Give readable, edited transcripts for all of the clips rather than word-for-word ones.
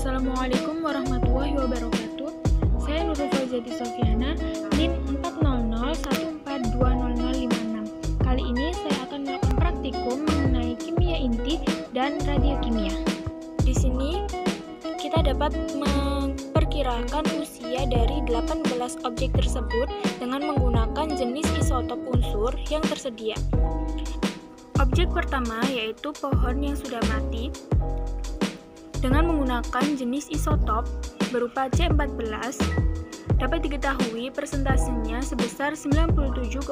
Assalamualaikum warahmatullahi wabarakatuh. Saya Nurul Fauzati Sofiana, NIM 40014200056. Kali ini saya akan melakukan praktikum mengenai kimia inti dan radiokimia. Di sini kita dapat memperkirakan usia dari 18 objek tersebut dengan menggunakan jenis isotop unsur yang tersedia. Objek pertama yaitu pohon yang sudah mati dengan menggunakan jenis isotop berupa C14 dapat diketahui persentasenya sebesar 97,4%.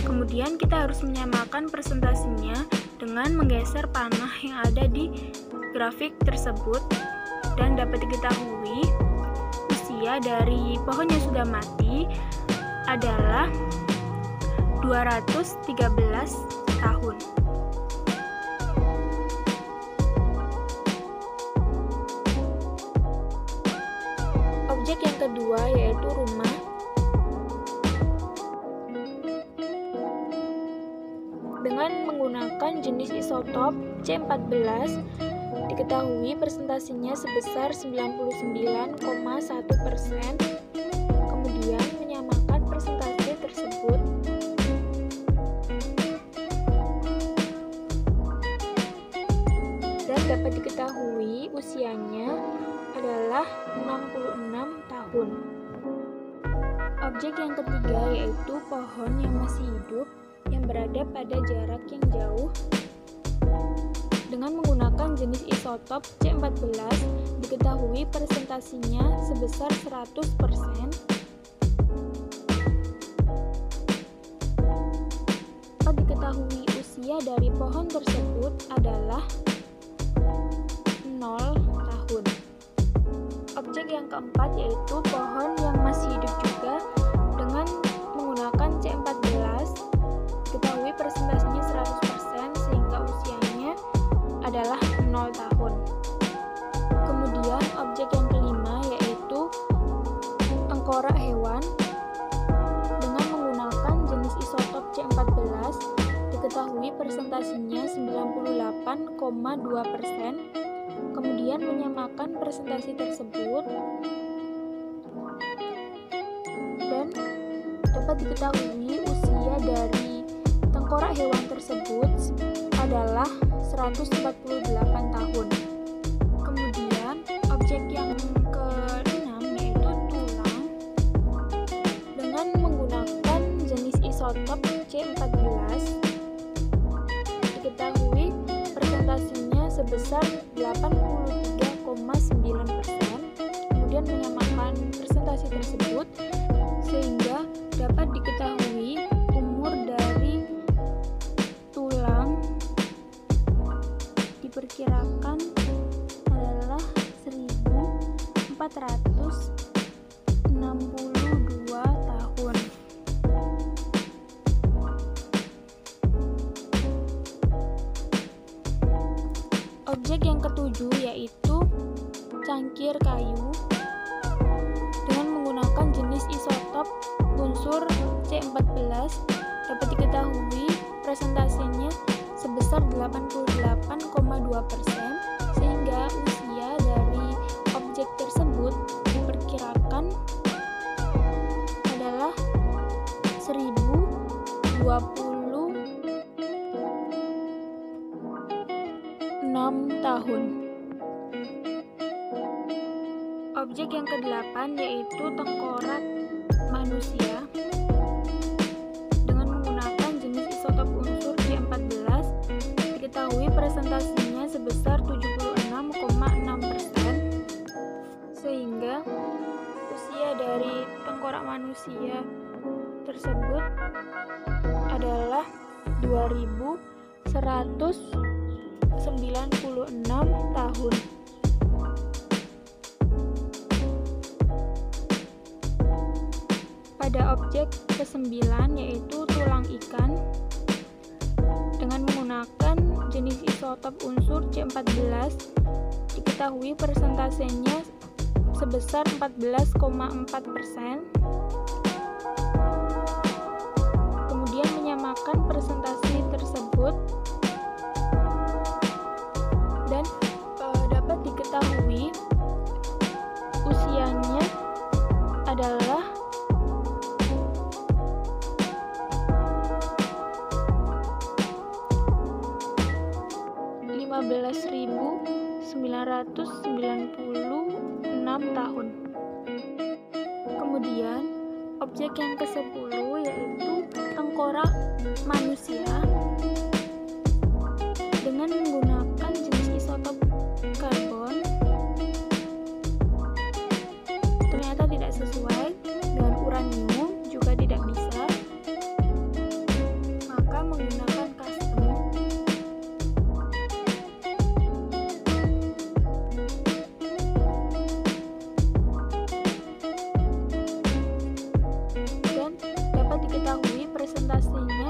Kemudian kita harus menyamakan persentasenya dengan menggeser panah yang ada di grafik tersebut dan dapat diketahui usia dari pohon yang sudah mati adalah 213 tahun. Objek yang kedua yaitu rumah. Dengan menggunakan jenis isotop C14 diketahui presentasinya sebesar 99,1%. Kemudian menyamakan presentasi tersebut dan dapat diketahui usianya adalah 66 tahun. Objek yang ketiga yaitu pohon yang masih hidup yang berada pada jarak yang jauh. Dengan menggunakan jenis isotop C14 diketahui presentasinya sebesar 100%. Dapat diketahui usia dari pohon tersebut adalah 0 tahun. Objek yang keempat yaitu pohon yang masih hidup juga dengan menggunakan C14 diketahui presentasinya 100% sehingga usianya adalah 0 tahun. Kemudian objek yang kelima yaitu tengkorak hewan dengan menggunakan jenis isotop C14 diketahui presentasinya 98,2%. Kemudian menyamakan presentasi tersebut dan dapat diketahui usia dari tengkorak hewan tersebut adalah 148 tahun. Kemudian objek yang keenam yaitu tulang dengan menggunakan jenis isotop C14 diketahui presentasinya sebesar 83,9%. Kemudian menyamakan presentasi tersebut sehingga dapat diketahui umur dari tulang diperkirakan adalah 1462 tahun. Objek yang ketujuh yaitu cangkir kayu dengan menggunakan jenis isotop unsur C14 dapat diketahui presentasinya sebesar 88,2% sehingga usia dari objek tersebut diperkirakan adalah 1026 tahun. Objek yang kedelapan yaitu tengkorak manusia dengan menggunakan jenis isotop unsur C14 diketahui presentasinya sebesar 76,6% sehingga usia dari tengkorak manusia tersebut adalah 2196 tahun. Pada objek ke-9 yaitu tulang ikan dengan menggunakan jenis isotop unsur C14 diketahui persentasenya sebesar 14,4%. Kemudian menyamakan presentasi tersebut dan dapat diketahui tahun. Kemudian, objek yang ke-10 yaitu tengkorak manusia dengan menggunakan jenis isotop karbon ternyata tidak sesuai dengan uranium, juga tidak bisa, maka menggunakan custom dan dapat diketahui presentasinya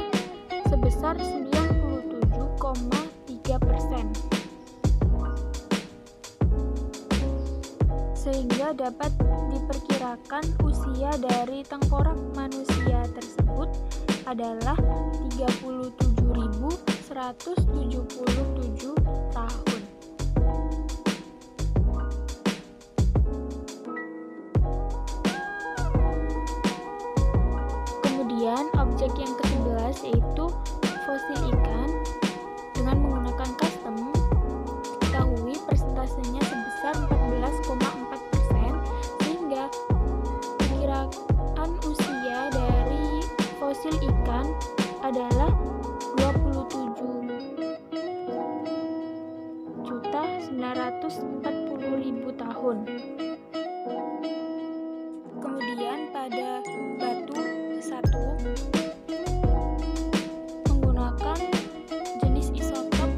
sebesar 97,3%, sehingga dapat diperkirakan usia dari tengkorak manusia tersebut adalah 37.177 tahun. Kemudian objek yang ke-11 yaitu fosil ikan dengan menggunakan custom, diketahui persentasenya sebesar 14,4%, sehingga perkiraan usia dari fosil ikan adalah 27.940.000 tahun. Kemudian pada batu satu menggunakan jenis isotop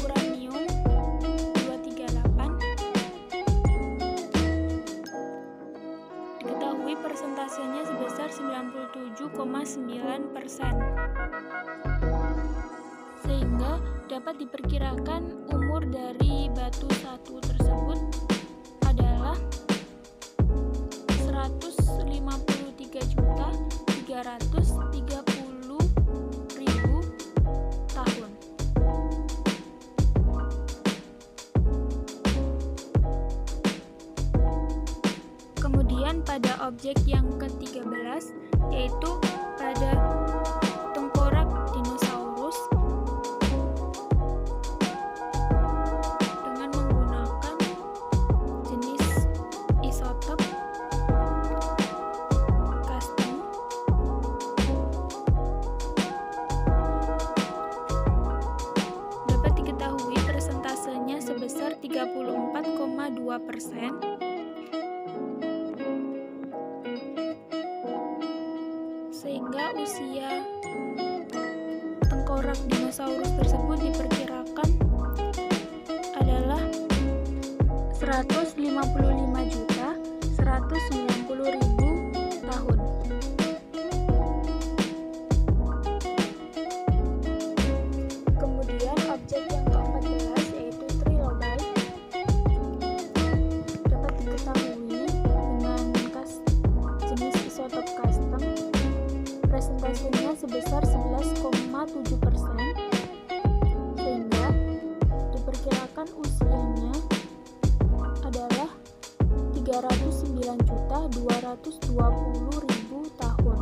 uranium 238, diketahui persentasenya sebesar 97,9%, sehingga dapat diperkirakan umur dari batu satu tersebut adalah 153.330.000 tahun. Kemudian pada objek yang ke-13 yaitu pada tengkorak dinosaurus dengan menggunakan jenis isotop custom, dapat diketahui persentasenya sebesar 34,2%, sehingga usia tengkorak dinosaurus tersebut diperkirakan adalah 155.190.000 tahun. Kemudian objek yang ke-14 yaitu trilobite dapat diketahui dengan jenis isotop custom, presentasinya sebesar 11,7%, sehingga diperkirakan usianya adalah 309.220.000 tahun.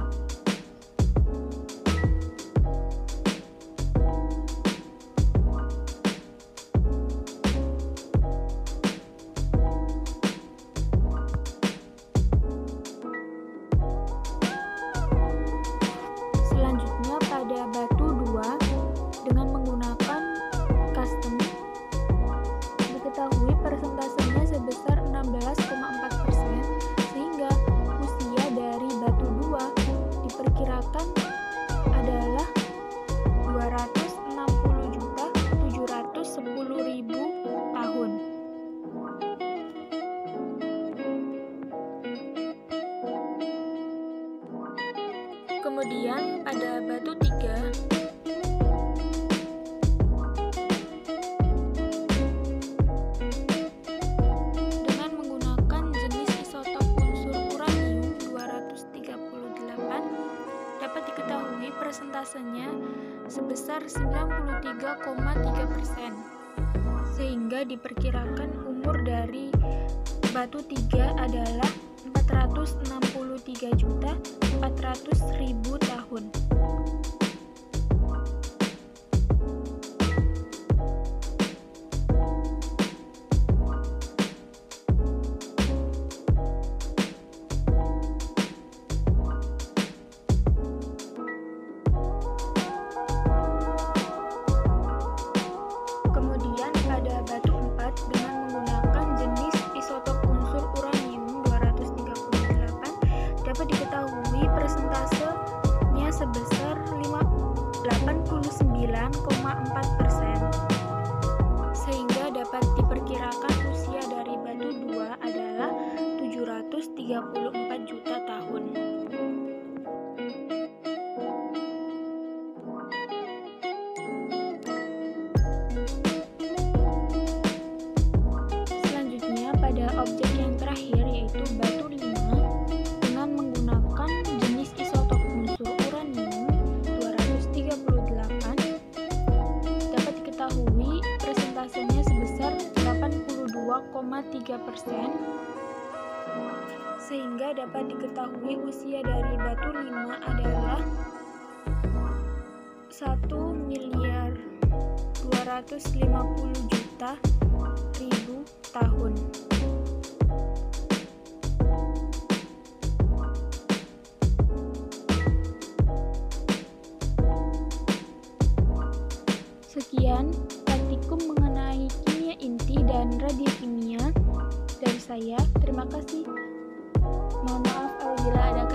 Selanjutnya pada batu 2 dengan menggunakan custom, diketahui persentasenya sebesar 16,4%, sehingga usia dari batu 2 diperkirakan adalah 260.710.000 tahun. Kemudian pada batu 3 dengan menggunakan jenis isotop unsur uranium 238 dapat diketahui persentasenya sebesar 93,3%, sehingga diperkirakan umur dari batu 3 adalah 463.400.000 tahun. 34 juta tahun. Selanjutnya pada objek yang terakhir yaitu batu 5 dengan menggunakan jenis isotop unsur uranium 238 dapat diketahui persentasenya sebesar 82,3%, sehingga dapat diketahui usia dari batu 5 adalah 1.250.000.000 tahun. Sekian praktikum mengenai kimia inti dan radiokimia dari saya. Terima kasih. Mohon maaf apabila ada